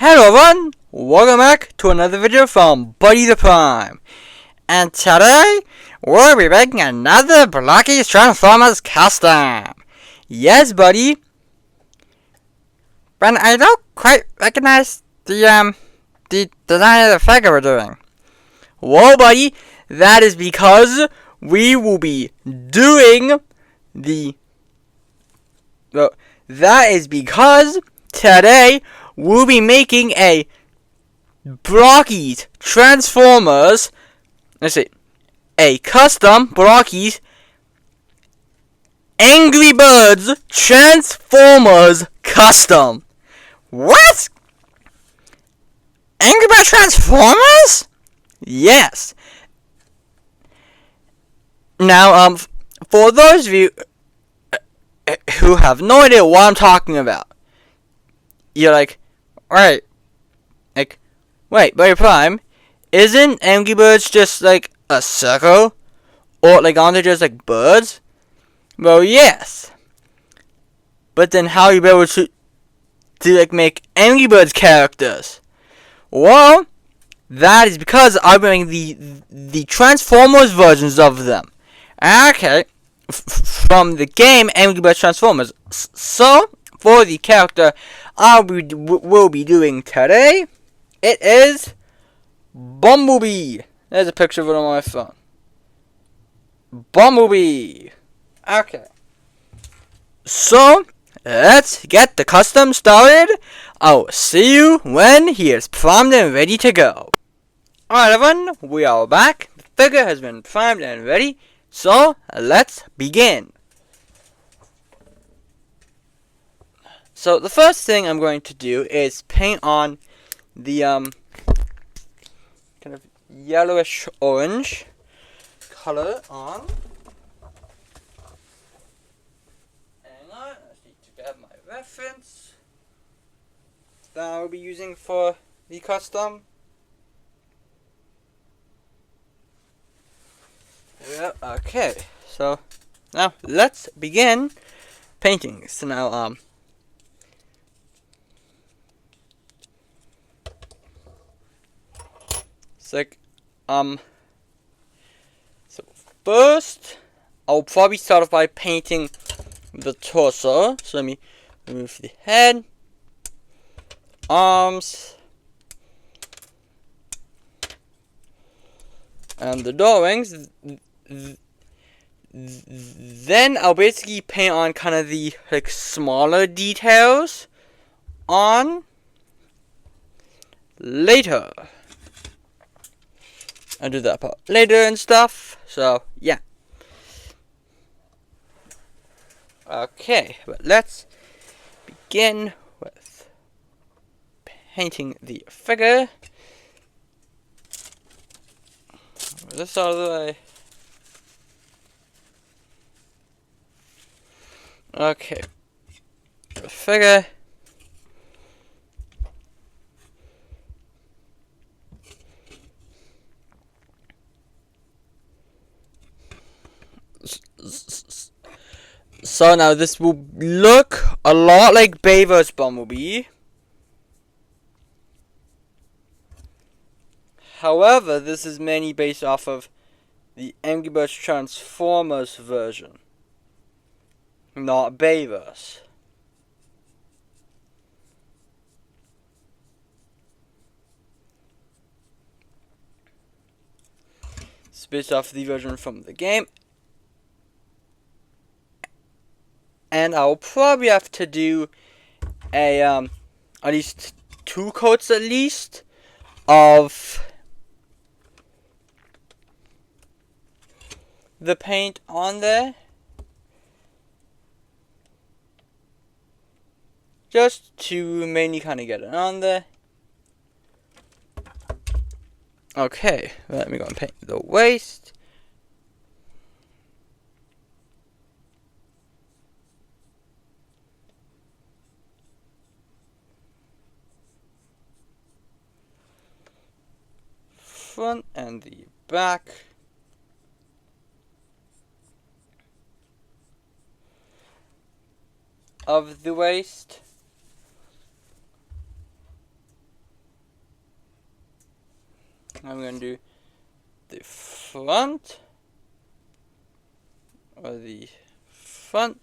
Hello everyone, welcome back to another video from Buddy the Prime. And today, we'll be making another Blocky's Transformers custom. Yes, Buddy. But I don't quite recognize the design of the figure we're doing. Well, Buddy, that is because we will be doing that is because today we'll be making a Blocky's Transformers. Let's see, a custom Blocky's Angry Birds Transformers custom. What? Angry Birds Transformers? Yes. Now, for those of you who have no idea what I'm talking about, you're like, right, wait, Buddy Prime, isn't Angry Birds just like a circle? Or like, aren't they just like birds? Well, yes. But then how are you able to like make Angry Birds characters? Well, that is because I'm doing the Transformers versions of them. Okay, from the game Angry Birds Transformers. So, for the character will be doing today, it is Bumblebee. There's a picture of it on my phone. Bumblebee. Okay. So, let's get the custom started. I'll see you when he is primed and ready to go. Alright everyone, we are back. The figure has been primed and ready. So, let's begin. So, the first thing I'm going to do is paint on the kind of yellowish orange color on. Hang on, I need to grab my reference that I'll be using for the custom. Yeah, okay, so now let's begin painting. So now, so first, I'll probably start off by painting the torso. So let me remove the head, arms, and the door wings. Then I'll basically paint on kind of the like smaller details on later. I'll do that part later and stuff. So yeah. Okay, but let's begin with painting the figure. This out of the way. Okay. The figure. So now this will look a lot like Bayverse Bumblebee. However, this is mainly based off of the Angry Birds Transformers version, not Bayverse. It's based off the version from the game. And I'll probably have to do a, at least 2 coats at least of the paint on there. Just to mainly kind of get it on there. Okay, let me go and paint the waist. Front and the back. Of the waist. I'm going to do the front. Or the front.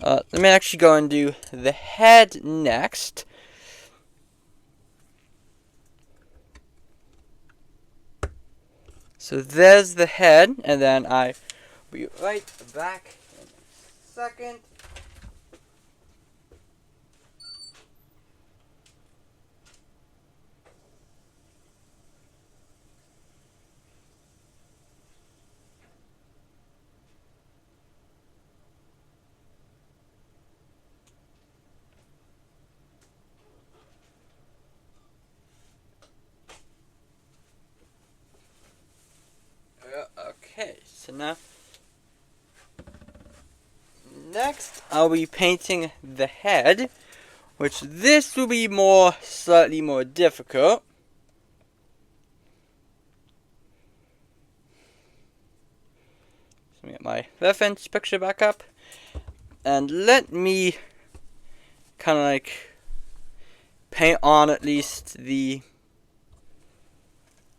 Let me actually go and do the head next. So there's the head, and then I will be right back in a second. Okay, so now next I'll be painting the head, which this will be slightly more difficult. Let me get my reference picture back up, and let me kind of like paint on at least the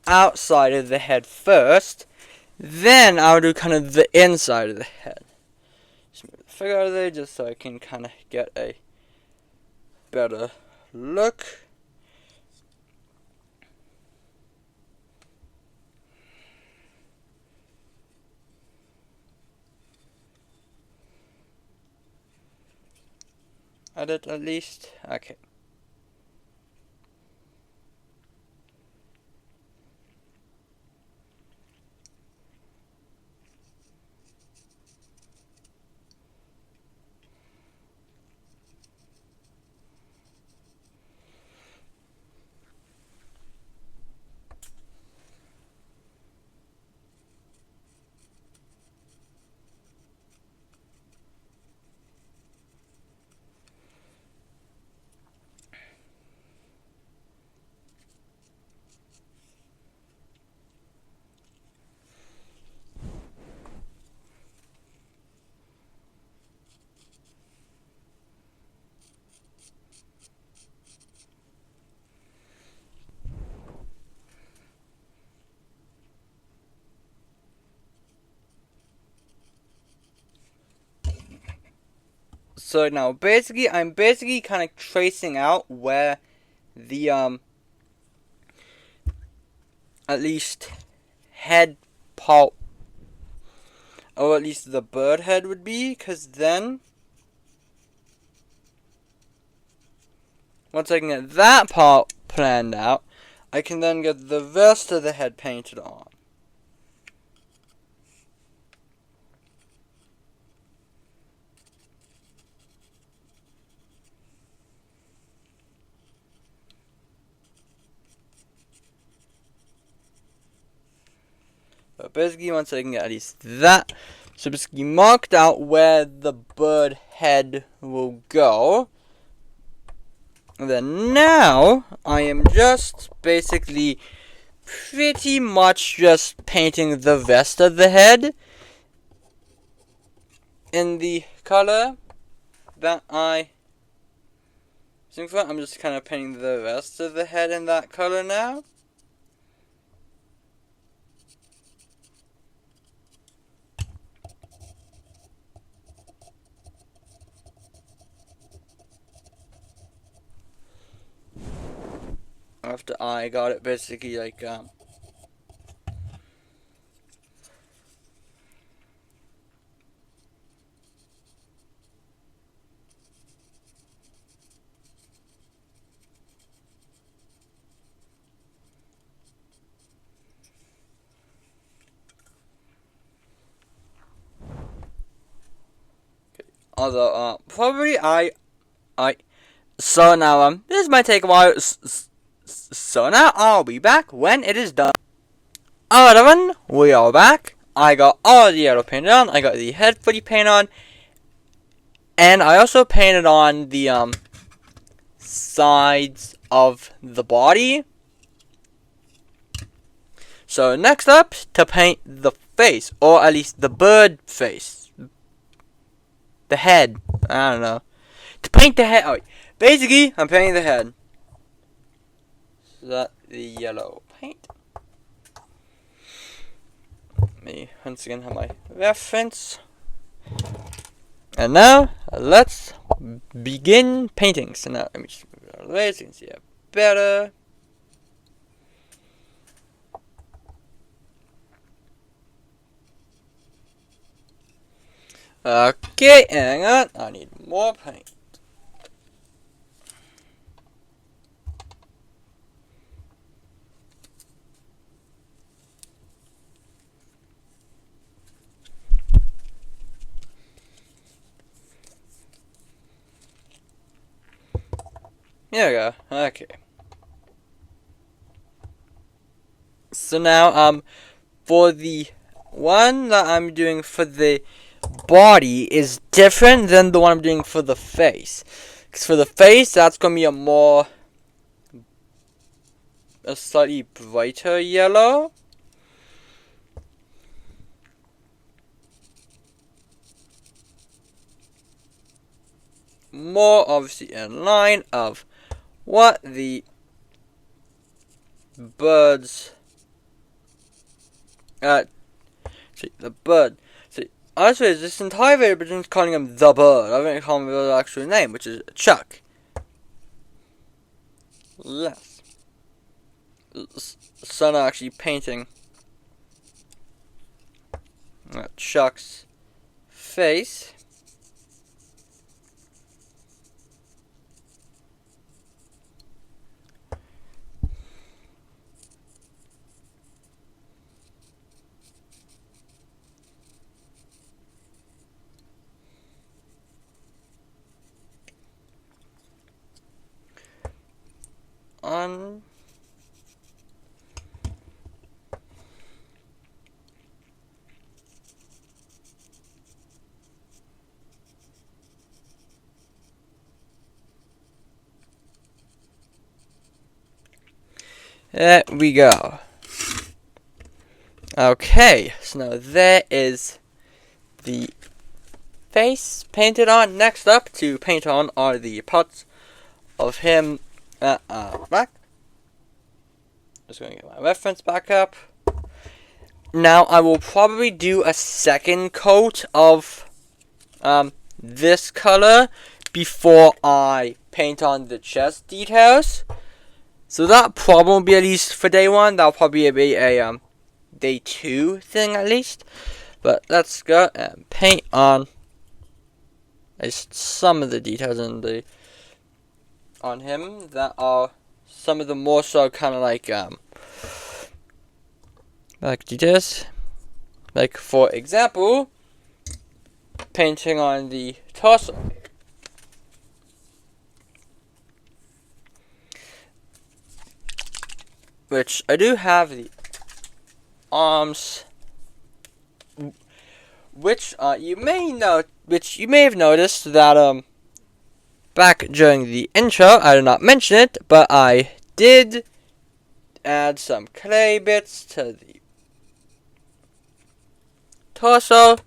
outside of the head first. Then I'll do kind of the inside of the head. Just move the figure out of there just so I can kind of get a better look. At least. Okay. So now I'm basically kind of tracing out where the at least head part, or at least the bird head would be, because then once I can get that part planned out, I can then get the rest of the head painted on. But basically, once I can get at least that, so basically marked out where the bird head will go. And then now, I am just basically pretty much just painting the rest of the head in the color that I think for. I'm just kind of painting the rest of the head in that color now. After I got it basically like although probably so now this might take a while. So now I'll be back when it is done. Alright everyone, we are back. I got all the yellow painted on. I got the head fully painted on, and I also painted on the sides of the body. So next up, to paint the face, or at least the bird face, the head. I don't know. To paint the head. Oh, basically, I'm painting the head. So that the yellow paint. me once again have my reference. And now, let's begin painting. So now, let me just move it out of the way so you can see it better. Okay, hang on. I need more paint. Here we go. Okay. So now, for the one that I'm doing for the body is different than the one I'm doing for the face. Because for the face, that's going to be a slightly brighter yellow. More obviously in line of what the birds the bird. See, actually, this entire video between calling him the bird. I haven't called him the actual name, which is Chuck. Yes. Son actually painting Chuck's face. On there we go. Okay, so now there is the face painted on. Next up to paint on are the parts of him back. Just going to get my reference back up. Now I will probably do a second coat of this color before I paint on the chest details. So that probably won't be at least for day one. That'll probably be a day 2 thing at least. But let's go and paint on just some of the details on him that are some of the more so kind of like details. Like for example, painting on the torso. Which I do have the arms, which you may have noticed that back during the intro I did not mention it, but I did add some clay bits to the torso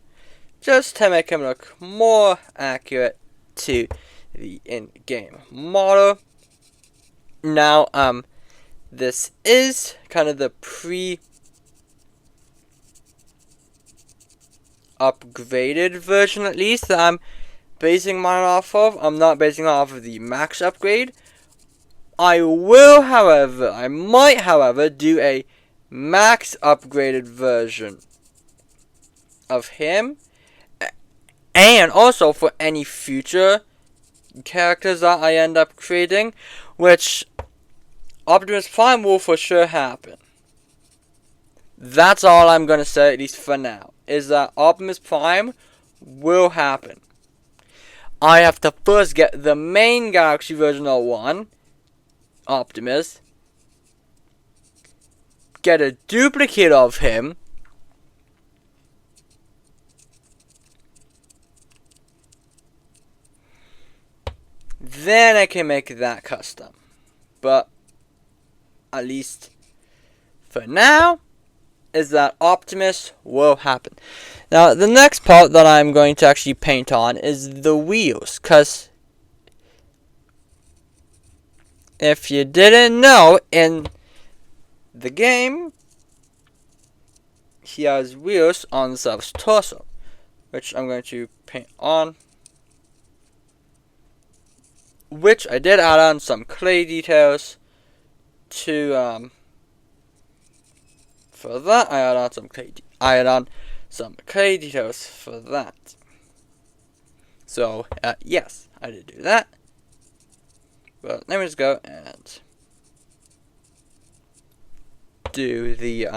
just to make him look more accurate to the in-game model. Now this is kind of the upgraded version, at least, that I'm basing mine off of. I'm not basing it off of the max upgrade. I might, however, do a max upgraded version of him. And also for any future characters that I end up creating, which Optimus Prime will for sure happen. That's all I'm going to say, at least for now, is that Optimus Prime will happen. I have to first get the main Galaxy version 01, Optimus, get a duplicate of him, then I can make that custom. But at least for now, is that Optimus will happen. Now, the next part that I'm going to actually paint on is the wheels, because if you didn't know, in the game, he has wheels on the side of his torso, which I'm going to paint on. Which I did add on some clay details to for that. I add on some clay details for that. So yes, I did do that. But let me just go and do the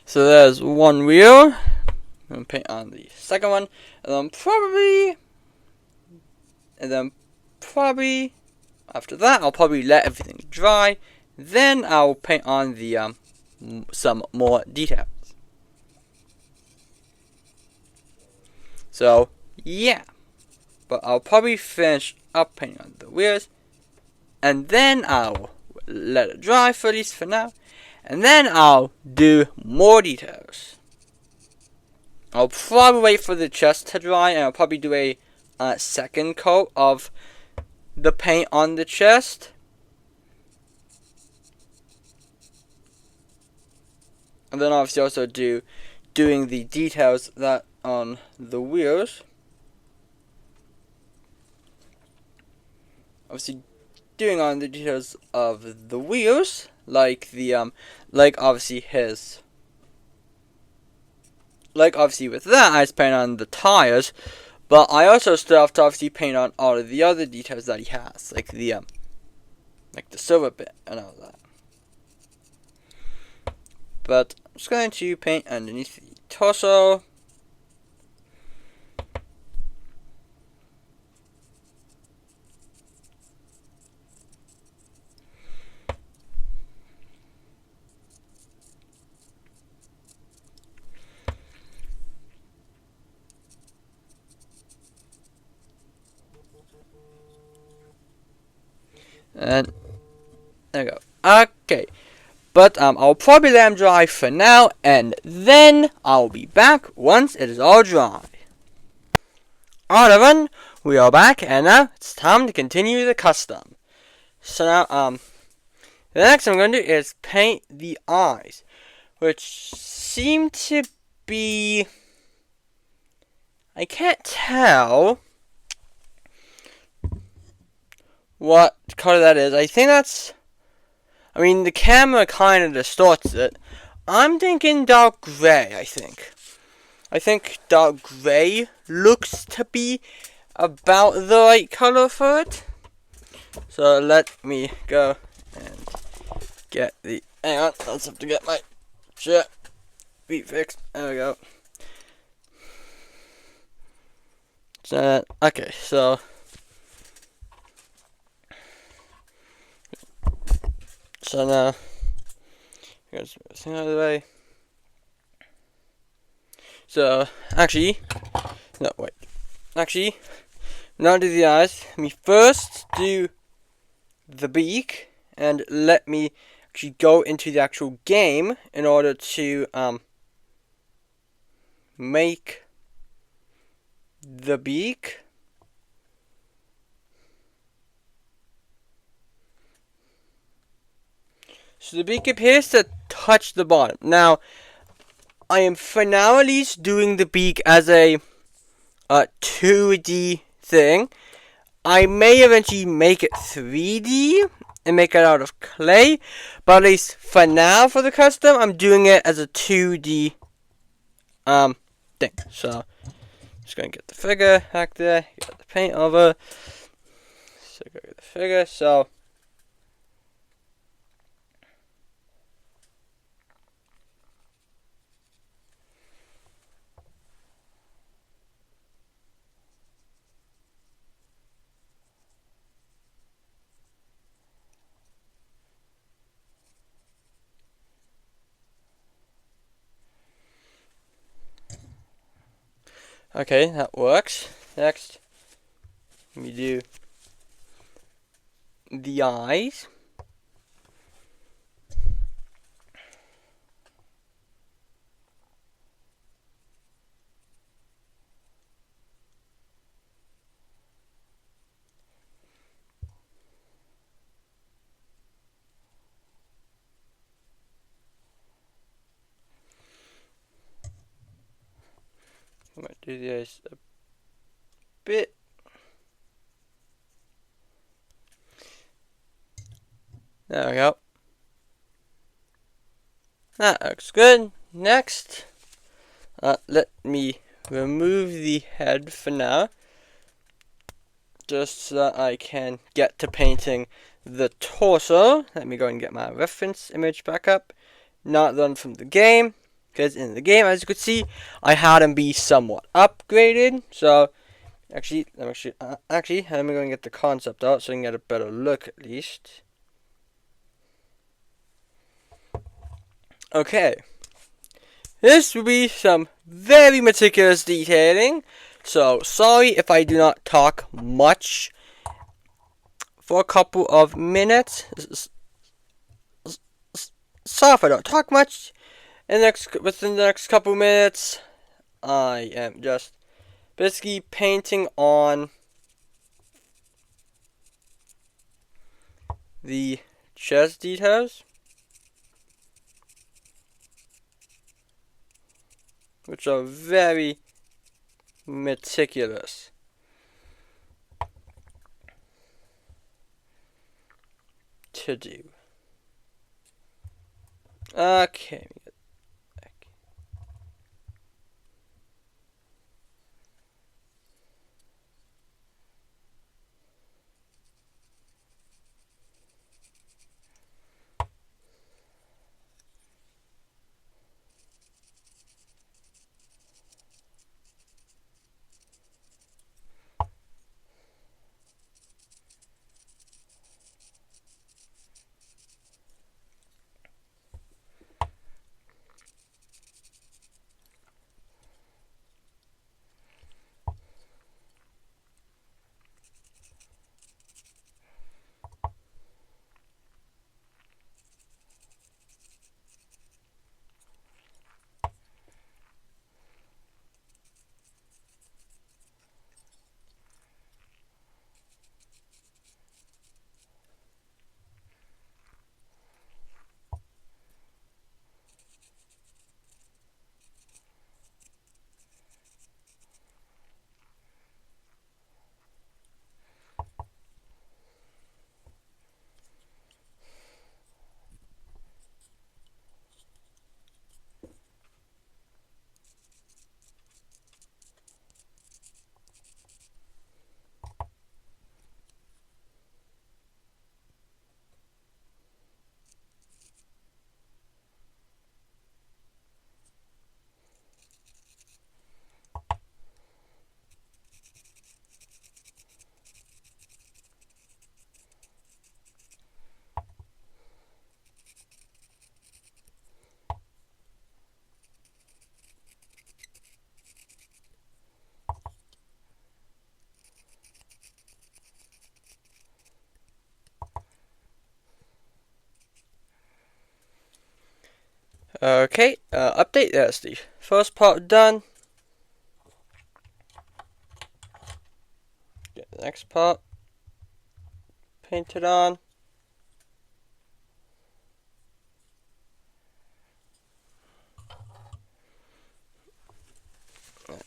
so there's one wheel. I'm gonna paint on the second one, and then probably after that I'll probably let everything dry. Then I'll paint on the some more details. So yeah, but I'll probably finish up painting on the wheels, and then I'll let it dry for at least for now, and then I'll do more details. I'll probably wait for the chest to dry, and I'll probably do a second coat of the paint on the chest. And then obviously also doing the details that on the wheels. Obviously doing on the details of the wheels, like the like obviously with that I just paint on the tires, but I also still have to obviously paint on all of the other details that he has, like the silver bit and all that. But I'm just going to paint underneath the torso. And there we go. Okay. But I'll probably let them dry for now, and then I'll be back once it is all dry. Alright everyone, we are back, and now it's time to continue the custom. So now, the next thing I'm going to do is paint the eyes, which seem to be, I can't tell what color that is. I think that's, I mean, the camera kind of distorts it. I'm thinking dark gray, I think dark gray looks to be about the right color for it. So let me go and get the, hang on, I just have to get my shit fixed. There we go. So, okay, so now, here's everything out of the way. So, actually, no, wait. Actually, now do the eyes. Let me first do the beak, and let me actually go into the actual game in order to, make the beak. So the beak appears to touch the bottom. Now, I am for now at least doing the beak as a 2D thing. I may eventually make it 3D and make it out of clay, but at least for now for the custom, I'm doing it as a 2D thing. So, just gonna get the figure back there, get the paint over. So go get the figure. So. Okay, that works. Next, we do the eyes. I'm gonna do this a bit. There we go. That looks good. Next, let me remove the head for now, just so that I can get to painting the torso. Let me go and get my reference image back up. Not done from the game, because in the game, as you could see, I had him be somewhat upgraded. So, actually, let me go and get the concept out so I can get a better look at least. Okay. This will be some very meticulous detailing, so sorry if I do not talk much for a couple of minutes. Sorry if I don't talk much. Within the next couple minutes, I am just basically painting on the chest details, which are very meticulous. To do. Okay. Okay, update, that's the first part done. Get the next part painted on.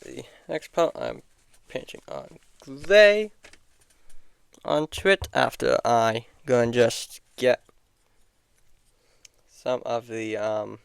The next part I'm painting on gray onto it after I go and just get some of the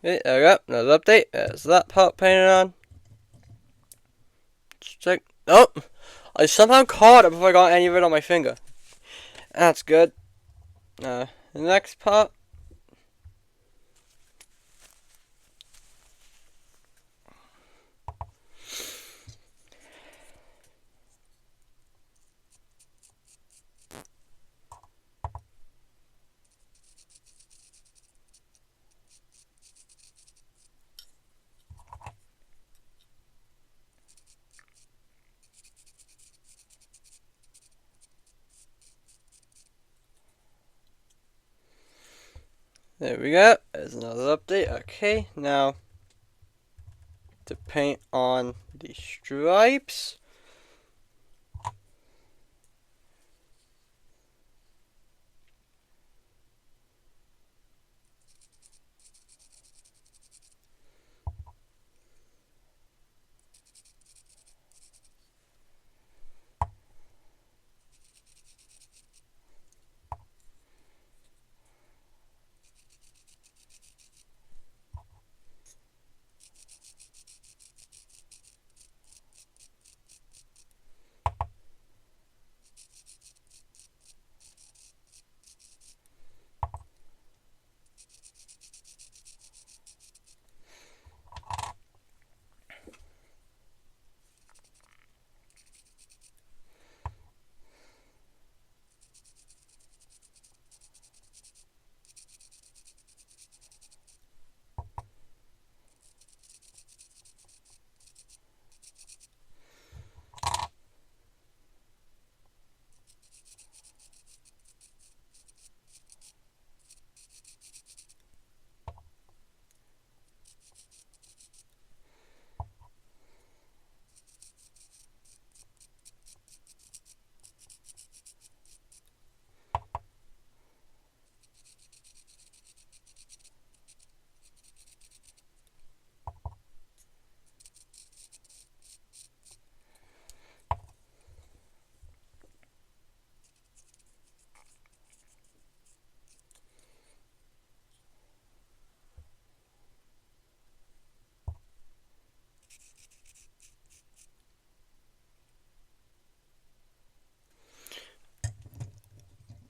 Okay, there we go. Another update. There's that part painted on. Let's check. Oh! I somehow caught it before I got any of it on my finger. That's good. The next part. There we go. There's another update. Okay, now to paint on the stripes.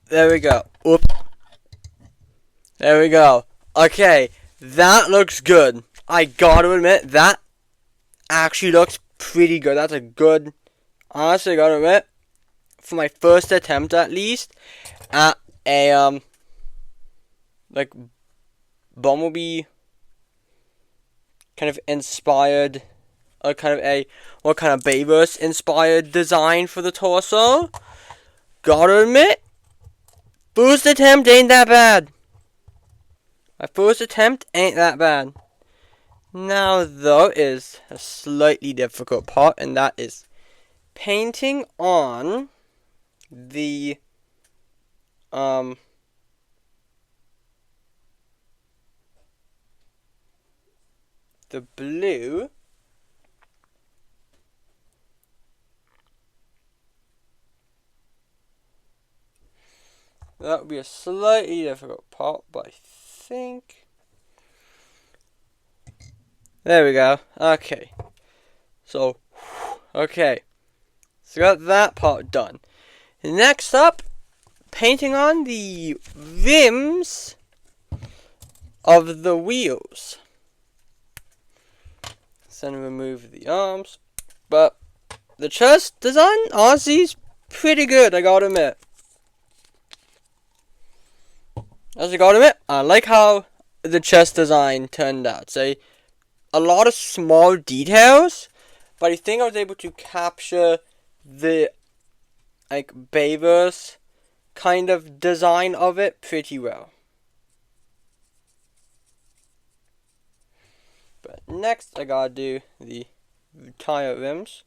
There we go. Whoop. There we go. Okay, that looks good. I gotta admit, that actually looks pretty good. That's a good, honestly, I gotta admit, for my first attempt at least, at a, like, Bumblebee kind of inspired, or kind of a, what kind of Bayverse inspired design for the torso. Gotta admit, first attempt ain't that bad. My first attempt ain't that bad. Now, though, is a slightly difficult part, and that is painting on the, the blue. That would be a slightly difficult part, but I think... There we go. Okay. So, okay. So got that part done. Next up, painting on the rims of the wheels. So then remove the arms. But the chest design, honestly, is pretty good, I gotta admit. As I gotta admit, I like how the chest design turned out. Say, a lot of small details, but I think I was able to capture the, like, Bayverse kind of design of it pretty well. But next, I gotta do the tire rims.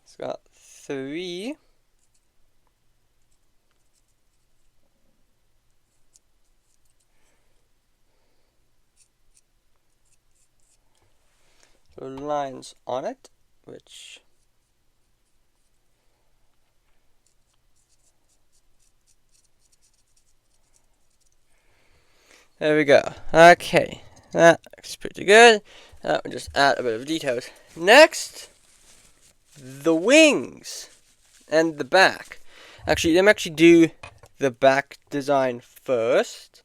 It's got 3. Lines on it, which There we go. Okay, that looks pretty good. We'll just add a bit of details. Next, the wings and the back. Actually, let me do the back design first.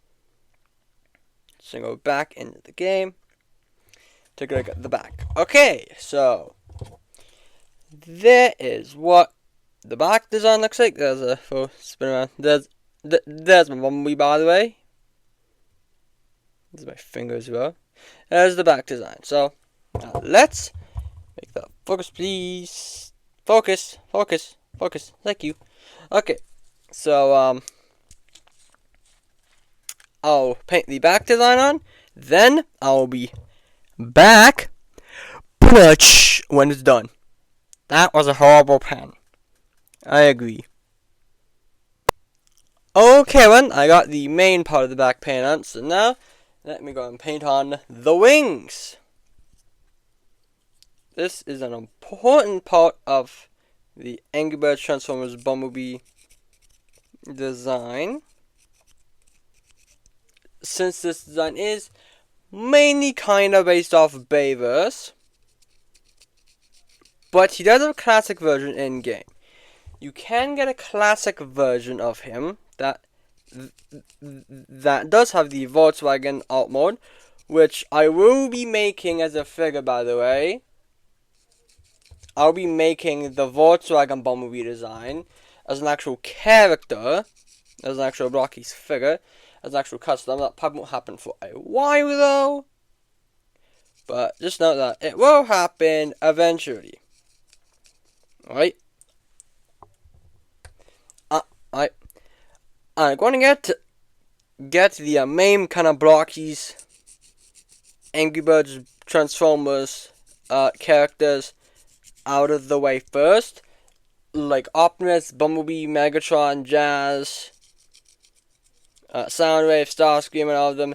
So go back into the game. Take a look at the back. Okay, so there is what the back design looks like. There's a full spin around. There's my Bumblebee, by the way. There's my finger as well. There's the back design. So let's make that focus, please. Focus. Thank you. Okay, so I'll paint the back design on. Then I'll be back when it's done. That was a horrible pen. I agree. Okay, then I got the main part of the back paint on. So now let me go and paint on the wings. This is an important part of the Angry Birds Transformers Bumblebee design. Since this design is mainly kind of based off of Bayverse, but he does have a classic version in game. You can get a classic version of him that does have the Volkswagen alt mode, which I will be making as a figure, by the way. I'll be making the Volkswagen Bumblebee design as an actual character, as an actual Blocky's figure, as an actual custom. That probably won't happen for a while though, but just note that it will happen eventually. Alright. I'm going to get the main kind of Blocky's Angry Birds Transformers characters out of the way first, like Optimus, Bumblebee, Megatron, Jazz, Soundwave, Starscream, and all of them.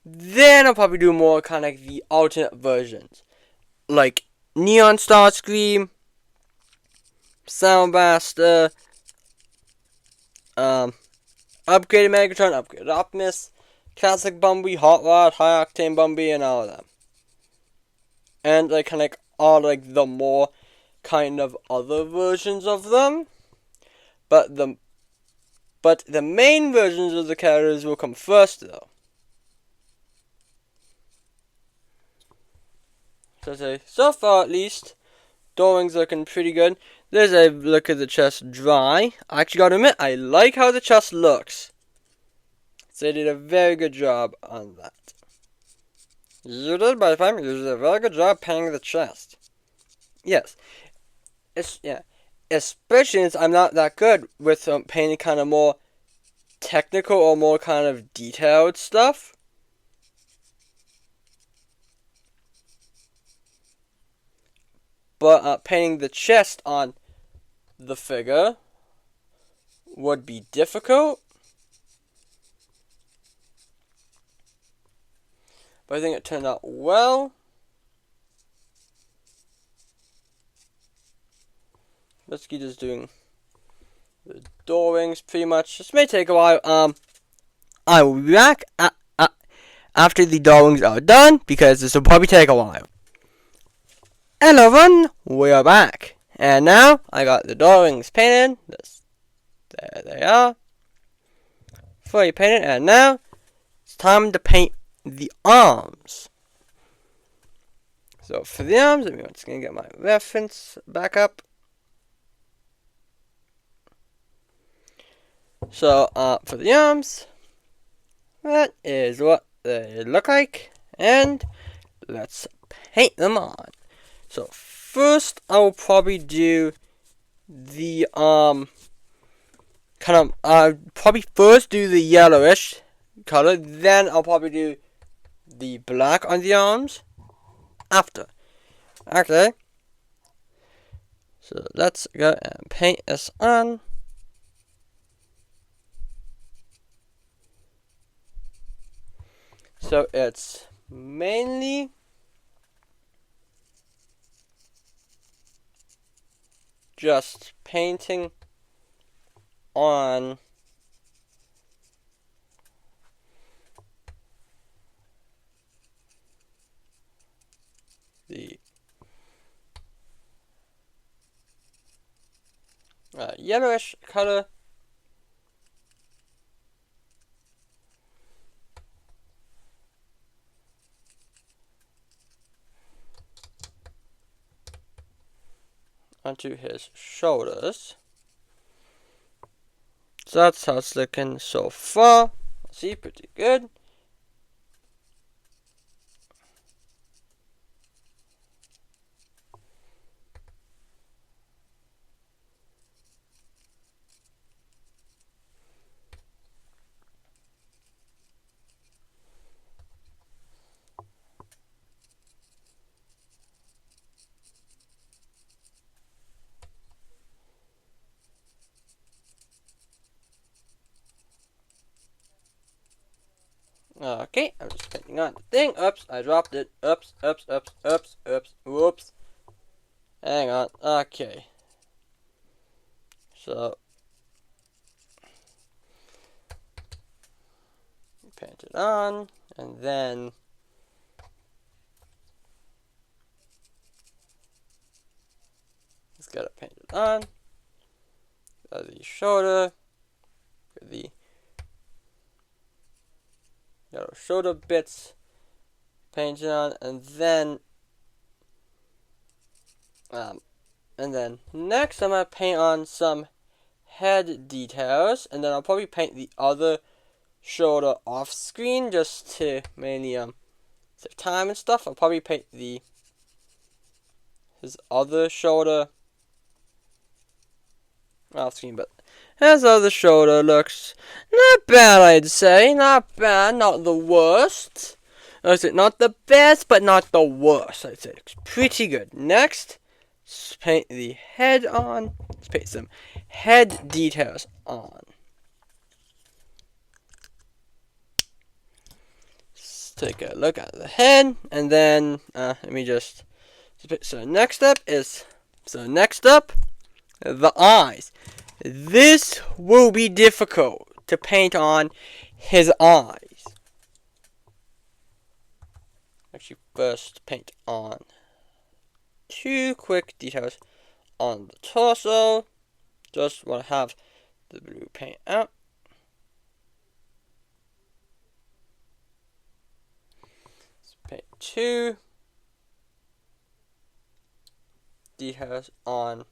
Then I'll probably do more kind of like the alternate versions, like Neon Starscream, Soundblaster, upgraded Megatron, upgraded Optimus, classic Bumblebee, Hot Rod, High Octane Bumblebee, and all of them. And like kind of like all like the more kind of other versions of them, but the main versions of the characters will come first though. So far at least, Doring's looking pretty good. There's a look at the chest dry. I actually gotta admit, I like how the chest looks. So they did a very good job on that. You did, by the time, you did a very good job painting the chest. Yes. Especially since I'm not that good with painting kind of more technical or more kind of detailed stuff. But painting the chest on the figure would be difficult. But I think it turned out well. Let's keep just doing the door rings pretty much. This may take a while. I will be back after the door rings are done, because this will probably take a while. Hello everyone, we are back. And now I got the door rings painted. There they are. Fully painted, and now it's time to paint the arms. So for the arms, I'm just gonna get my reference back up. So for the arms, that is what they look like, and let's paint them on. So first, I will probably do the probably first do the yellowish color, then I'll probably do the black on the arms after. Okay. So let's go and paint this on. So it's mainly just painting on yellowish color. Onto his shoulders. So that's how it's looking so far. See, pretty good. Okay, I'm just painting on the thing. Oops, I dropped it. Oops, oops, oops, oops, oops, whoops. Hang on. Okay. So, paint it on, and then just gotta paint it on. The shoulder, the yellow shoulder bits, paint it on, and then next I'm gonna paint on some head details, and then I'll probably paint the other shoulder off screen just to mainly save time and stuff. I'll probably paint his other shoulder off screen, but his other shoulder looks not bad, I'd say. Not bad, not the worst. I'd say not the best, but not the worst. I'd say it's pretty good. Next, let's paint the head on. Let's paint some head details on. Let's take a look at the head, and then let me just. So next up, the eyes. This will be difficult to paint on his eyes. Actually, first paint on two quick details on the torso. Just want to have the blue paint out. Let's paint two details on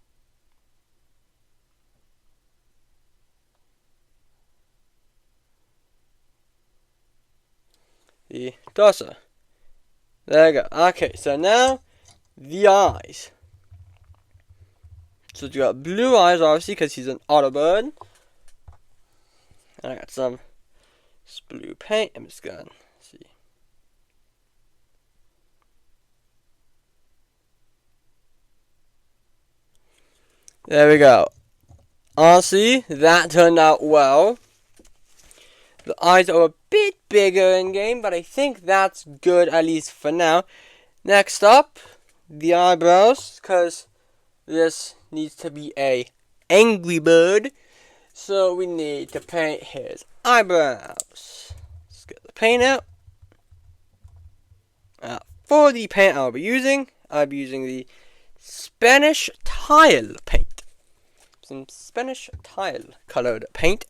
the torso. There you go. Okay, so now the eyes. So you got blue eyes, obviously, because he's an otter bird. And I got some blue paint. I'm just gonna see. There we go. Honestly, that turned out well. The eyes are a bit bigger in game, but I think that's good, at least for now. Next up, the eyebrows, because this needs to be a angry bird. So we need to paint his eyebrows. Let's get the paint out. For the paint I'll be using the Spanish tile paint. Some Spanish tile colored paint.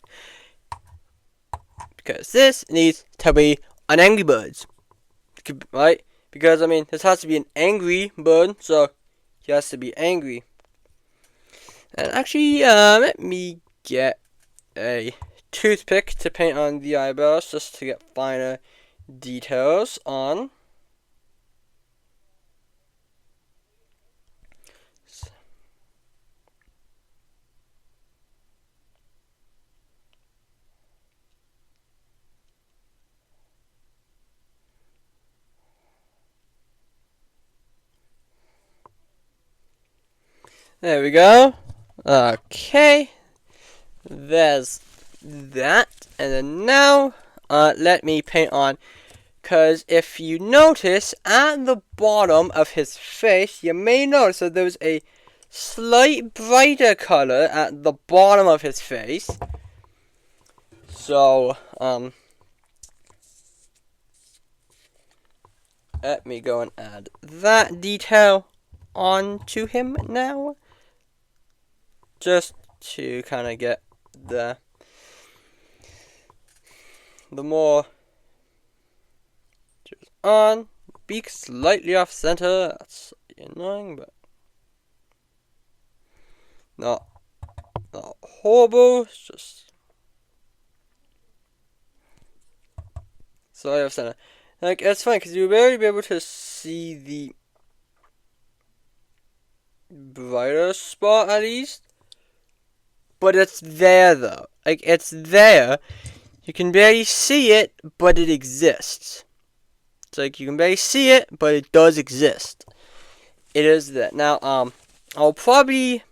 Because this needs to be an Angry Birds. Right? Because, I mean, this has to be an angry bird, so he has to be angry. And actually, let me get a toothpick to paint on the eyebrows, just to get finer details on. There we go. Okay. There's that. And then now, let me paint on. Because if you notice, at the bottom of his face, you may notice that there's a slight brighter color at the bottom of his face. So, let me go and add that detail onto him now. Just to kind of get the more on. Beak slightly off center. That's annoying, but not horrible. It's just slightly off center. Like, it's fine because you'll barely be able to see the brighter spot at least, but it's there though. Like, it's there. You can barely see it, but it exists. It's like you can barely see it, but it does exist. It is there. Now, I'll probably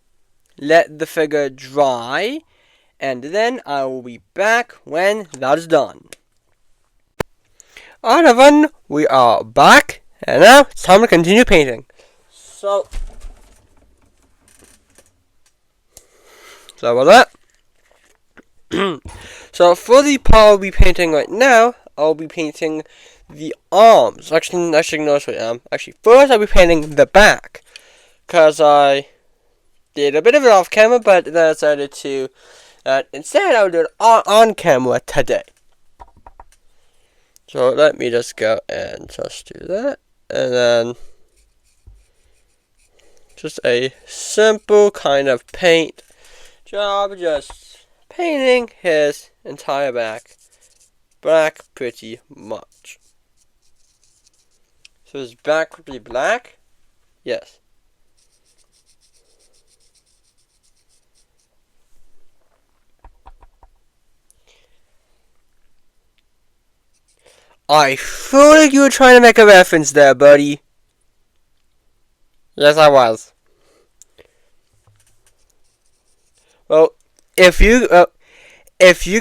let the figure dry, and then I will be back when that is done. Alright everyone, we are back, and now it's time to continue painting. So about that. So for the part I'll be painting right now, I'll be painting the arms. Actually, no, sorry, actually, first I'll be painting the back, because I did a bit of it off camera, but then I decided to, instead I'll do it on camera today. So let me just go and just do that, and then just a simple kind of paint job, just painting his entire back black pretty much. So his back would be black? Yes. I feel like you were trying to make a reference there, buddy. Yes, I was. Well, if you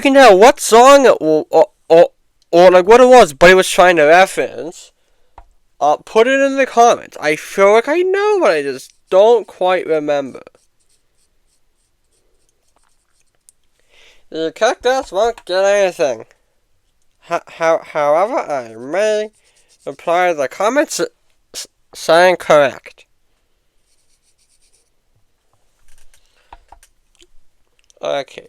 can tell what song or like what it was, but it was trying to reference, put it in the comments. I feel like I know, but I just don't quite remember. The cactus won't get anything. However, I may reply to the comments saying correct. Okay.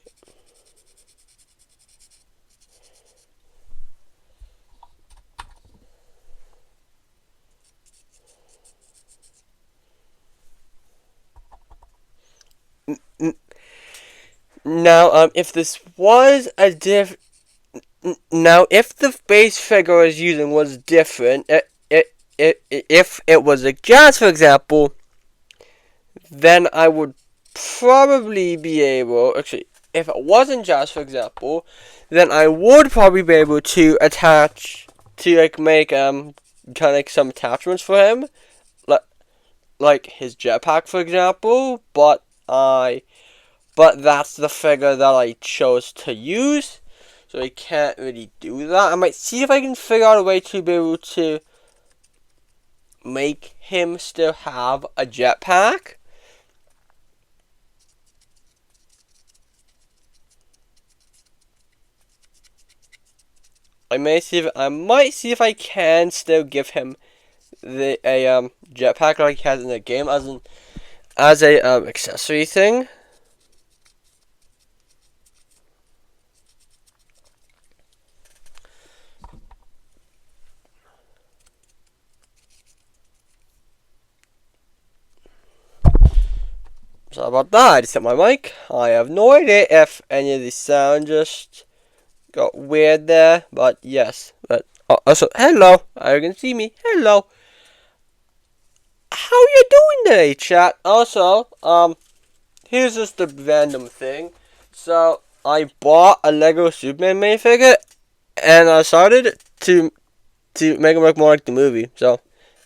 Now, if this was a now, if the base figure I was using was different, if it was a Jazz, for example, then I would probably be able, actually, if it wasn't Jazz, for example, then I would probably be able to attach, to, like, make, kind of, like, some attachments for him, like his jetpack, for example, but that's the figure that I chose to use, so I can't really do that. I might see if I can figure out a way to be able to make him still have a jetpack. I might see if I can still give him a jetpack like he has in the game as a accessory thing. So about that, I just hit my mic. I have no idea if any of the sound just got weird there, but yes. But also, hello. You can see me. Hello. How you doing today, chat? Also, here's just a random thing. So I bought a Lego Superman minifigure, and I started to make it look more like the movie. So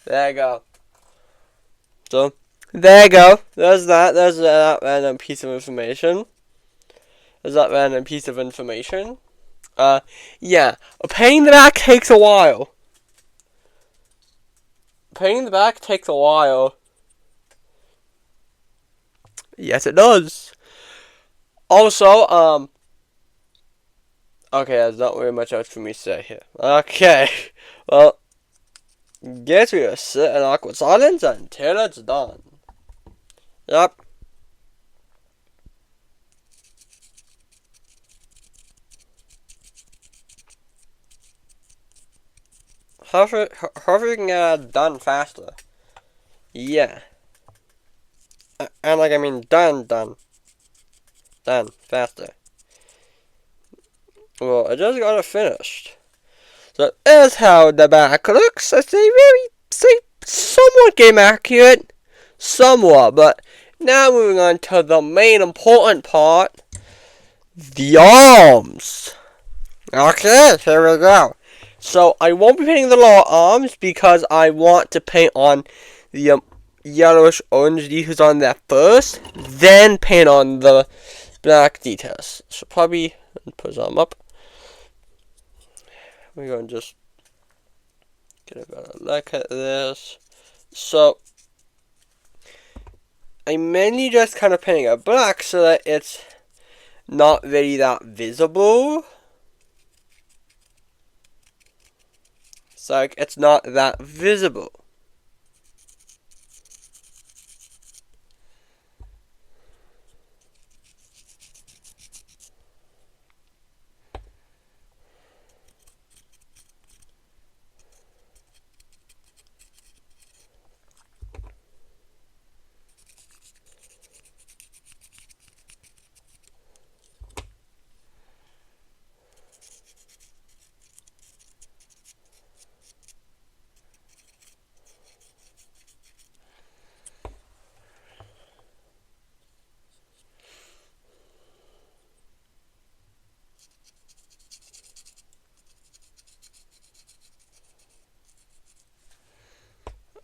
there you go. So there you go. There's that. There's that random piece of information. Yeah. Painting the back takes a while. Yes, it does. Also, okay, there's not very much else for me to say here. Okay, well, guess we are sit in awkward silence until it's done. Yep. hopefully we can get it done faster. Yeah. And like, I mean, done faster. Well, I just got it finished. So that's how the back looks. I say somewhat game accurate. Somewhat, but now moving on to the main important part. The arms. Okay, here we go. So I won't be painting the lower arms because I want to paint on the yellowish orange details on that first, then paint on the black details. So probably put some up. We're going to just get a better look at this. So I'm mainly just kind of painting it black so that it's not really that visible. It's like it's not that visible.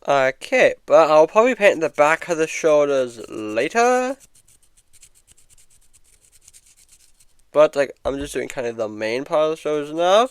Okay, but I'll probably paint the back of the shoulders later. But like, I'm just doing kind of the main part of the shoulders now.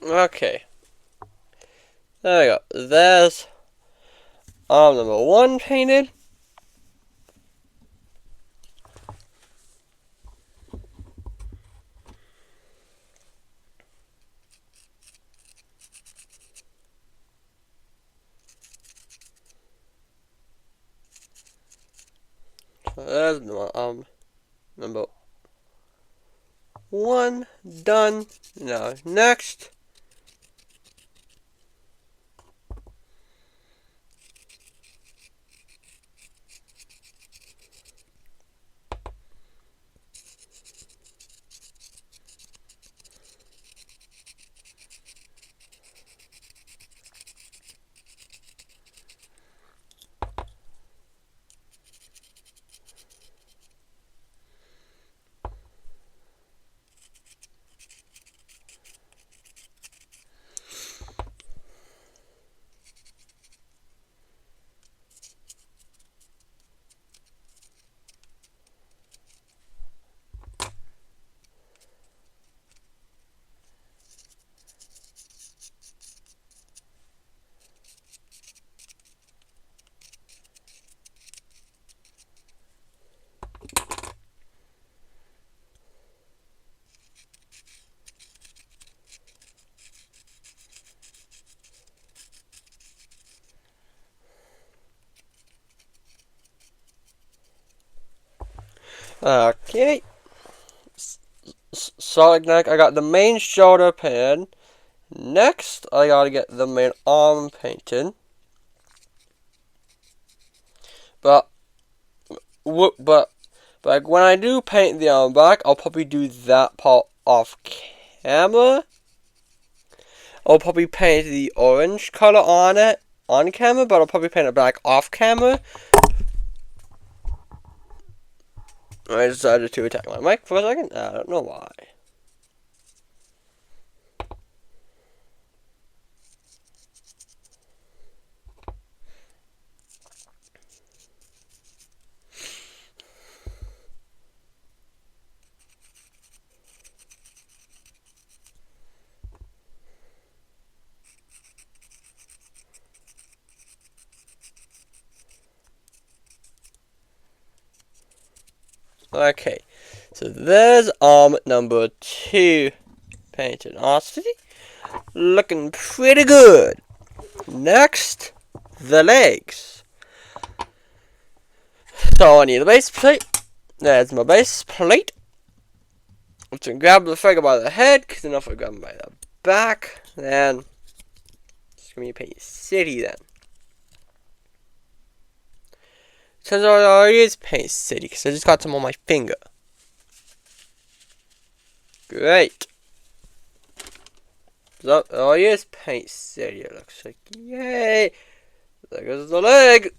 Okay. There we go. There's arm number 1 painted. So there's arm number 1 done. Now next. Okay. So like I got the main shoulder painted. Next, I gotta get the main arm painted. But like when I do paint the arm back, I'll probably do that part off camera. I'll probably paint the orange color on it on camera, but I'll probably paint it back off camera. I decided to attack my mic for a second. I don't know why. Okay, so there's arm number 2 painted. Honestly, looking pretty good. Next, the legs. So I need a base plate. There's my base plate. I'm going to grab the figure by the head, because then if I grab him by the back, then it's going to be Paint City then. Turns out it already is Paint City, because I just got some on my finger. Great. So, it already is Paint City, it looks like. Yay! There goes the leg!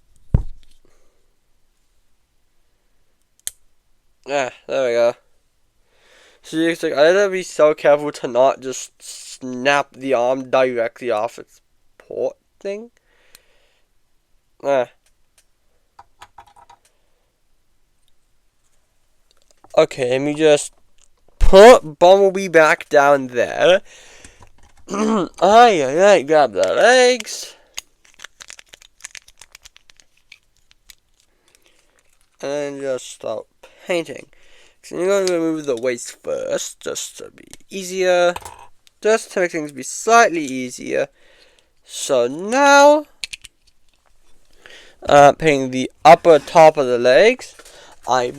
Ah, there we go. So you like, I gotta be so careful to not just snap the arm directly off its port thing. Ah. Okay, let me just put Bumblebee back down there. Alright, grab the legs. And just start painting. So you're going to remove the waist first, just to be easier. Just to make things be slightly easier. So now, painting the upper top of the legs. I'm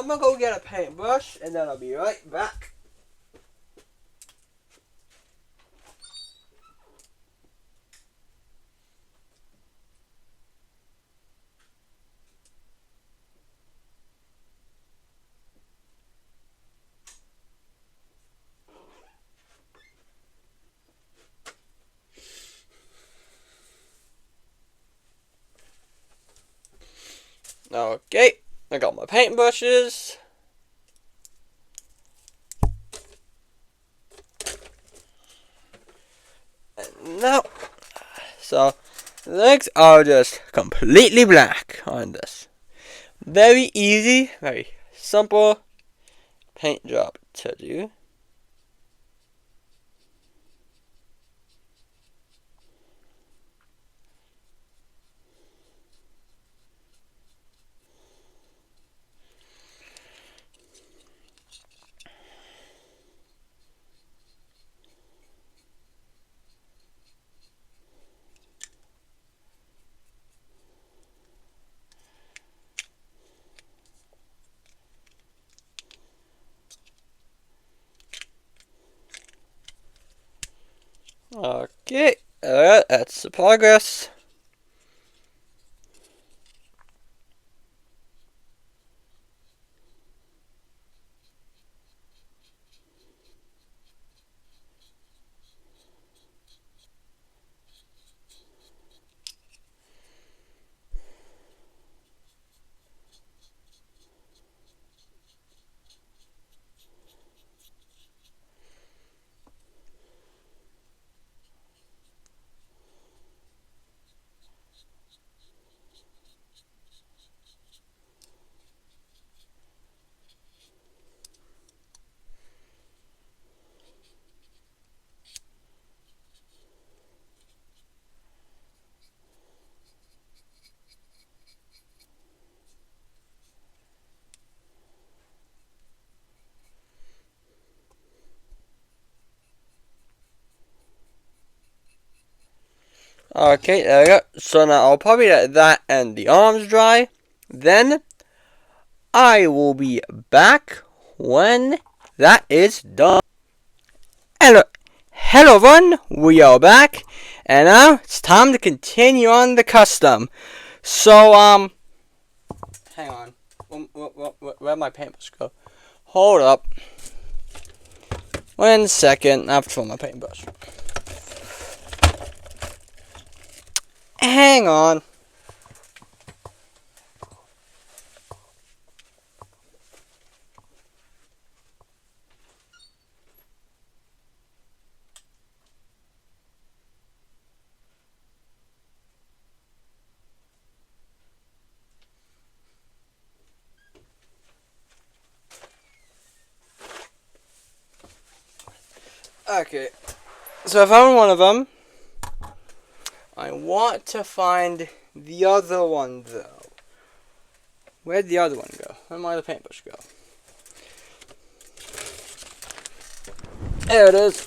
gonna go get a paintbrush, and then I'll be right back. Okay, I got my paintbrushes. And now, so the legs are just completely black on this. Very easy, very simple paint job to do. Okay, that's the progress. Okay, there we go. So now I'll probably let that and the arms dry. Then I will be back when that is done. Hello everyone, we are back, and now it's time to continue on the custom. So, hang on, where'd my paintbrush go? Hold up. 1 second, I have to fill my paintbrush. Hang on. Okay, so I found one of them. I want to find the other one though. Where'd the other one go? Where'd my other paintbrush go? There it is.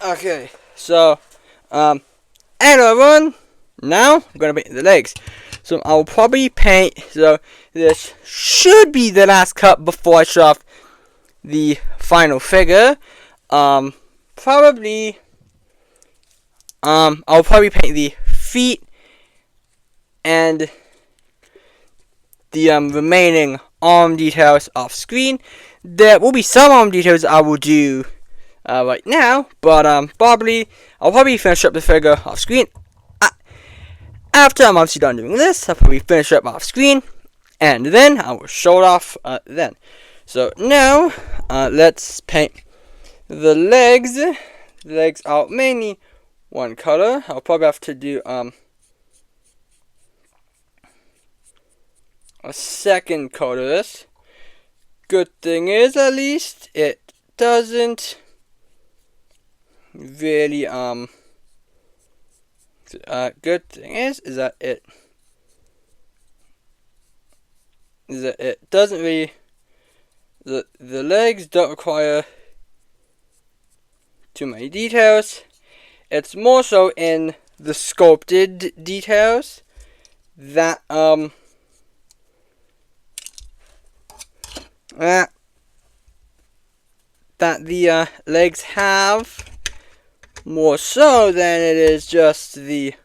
Okay, so another one. Now I'm gonna paint the legs. So I'll probably paint. So this should be the last cut before I show off the final figure. Probably. I'll probably paint the feet and the remaining arm details off screen. There will be some arm details I will do right now, but probably I'll probably finish up the figure off screen. After I'm obviously done doing this, I'll probably finish up off screen, and then I will show it off then. So now let's paint the legs. The legs are mainly one color. I'll probably have to do a second coat of this. Good thing is, at least it doesn't really good thing is that it doesn't really the legs don't require too many details. It's more so in the sculpted details that that the legs have more so than it is just the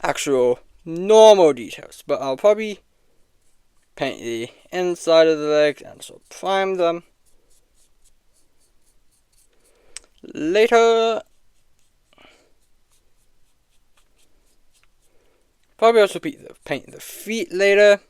actual normal details. But I'll probably paint the inside of the legs and so prime them later. Probably also paint the feet later.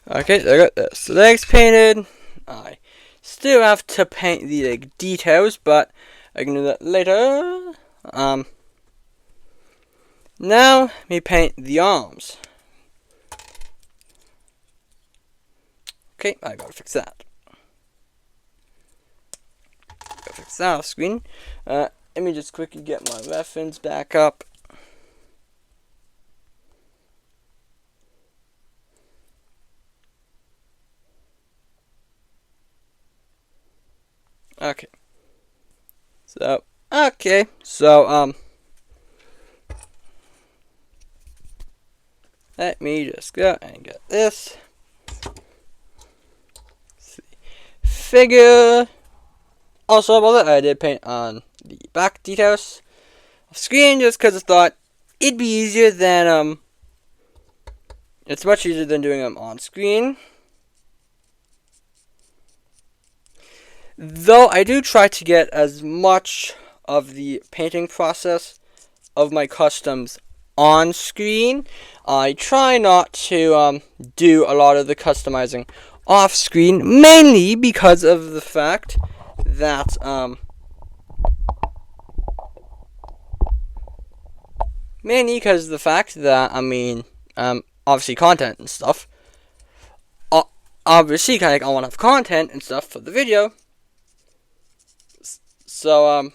Okay, so I got the legs painted. I still have to paint the details, but I can do that later. Now let me paint the arms. Okay, I gotta fix that. Gotta fix that off screen. Let me just quickly get my reference back up. Okay. So, let me just go and get this. Figure. Also, about that, I did paint on the back details of screen just because I thought it'd be easier than, it's much easier than doing them on screen. Though I do try to get as much of the painting process of my customs on screen, I try not to do a lot of the customizing off screen, mainly because of the fact that obviously content and stuff. Obviously, I want to have content and stuff for the video. So,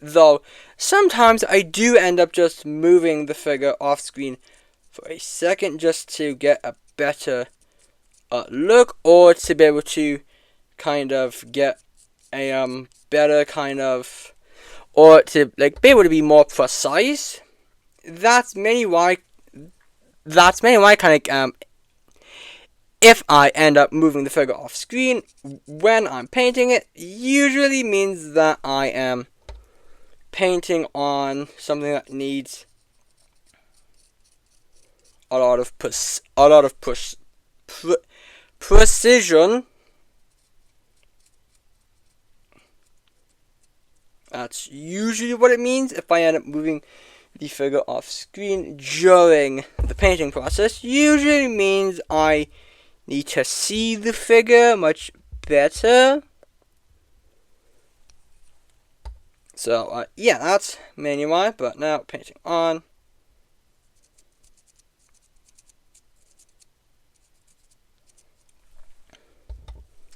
though, sometimes I do end up just moving the figure off screen for a second just to get a better look, or to be able to kind of get a better kind of, or to be able to be more precise. That's mainly why kind of if I end up moving the figure off screen when I'm painting it, usually means that I am painting on something that needs a lot of precision. That's usually what it means if I end up moving the figure off screen during the painting process. Usually means I need to see the figure much better. So, yeah, that's mainly why, but now painting on.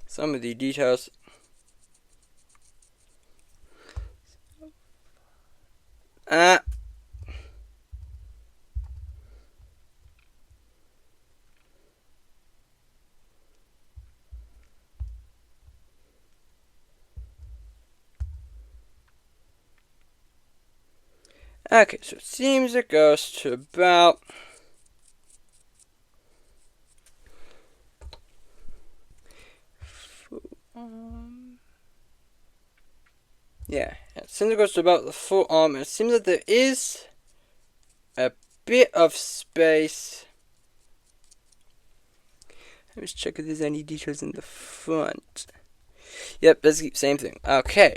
Some of the details. Okay, so it seems it goes to about yeah, it seems it goes to about the full arm. It seems that there is a bit of space. Let me just check if there's any details in the front. Yep, that's the same thing. Okay.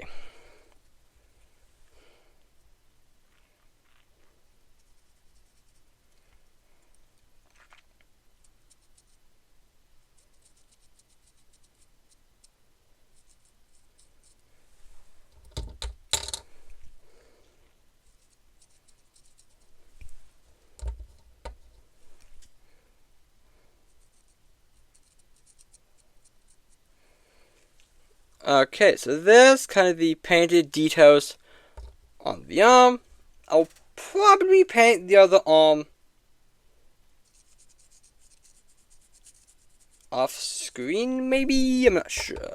Okay, so there's kind of the painted details on the arm. I'll probably paint the other arm off screen, maybe? I'm not sure.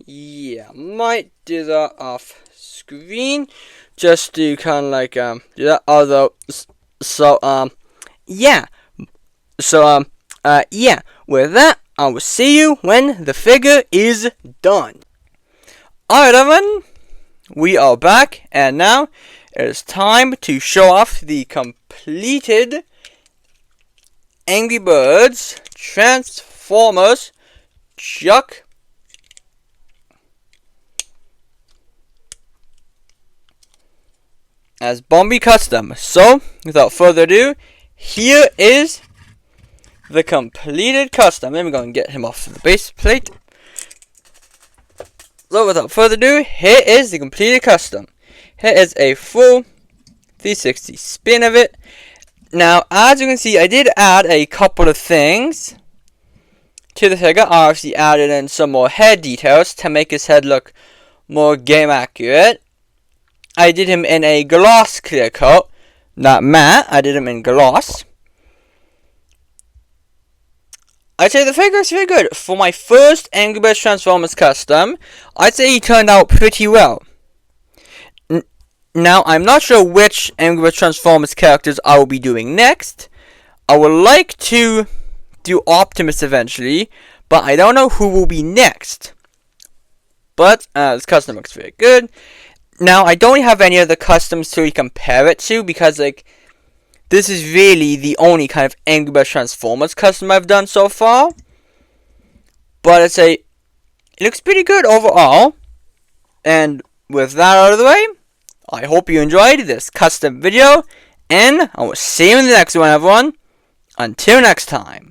Yeah, might do that off screen just to kind of like do that. Although, yeah. So yeah. With that, I will see you when the figure is done. Alright, everyone. We are back, and now it is time to show off the completed Angry Birds Transformers Chuck as Bombi Custom. So, without further ado, here is the completed custom. Let me go and get him off the base plate. So, without further ado, here is the completed custom. Here is a full 360 spin of it. Now, as you can see, I did add a couple of things to the figure. I obviously added in some more head details to make his head look more game accurate. I did him in a gloss clear coat, not matte. I did him in gloss. I'd say the figure is very good. For my first Angry Birds Transformers custom, I'd say he turned out pretty well. Now, I'm not sure which Angry Birds Transformers characters I will be doing next. I would like to do Optimus eventually, but I don't know who will be next. But this custom looks very good. Now, I don't have any other customs to compare it to because, like, this is really the only kind of Angry Birds Transformers custom I've done so far. But I'd say it looks pretty good overall. And with that out of the way, I hope you enjoyed this custom video. And I will see you in the next one, everyone. Until next time.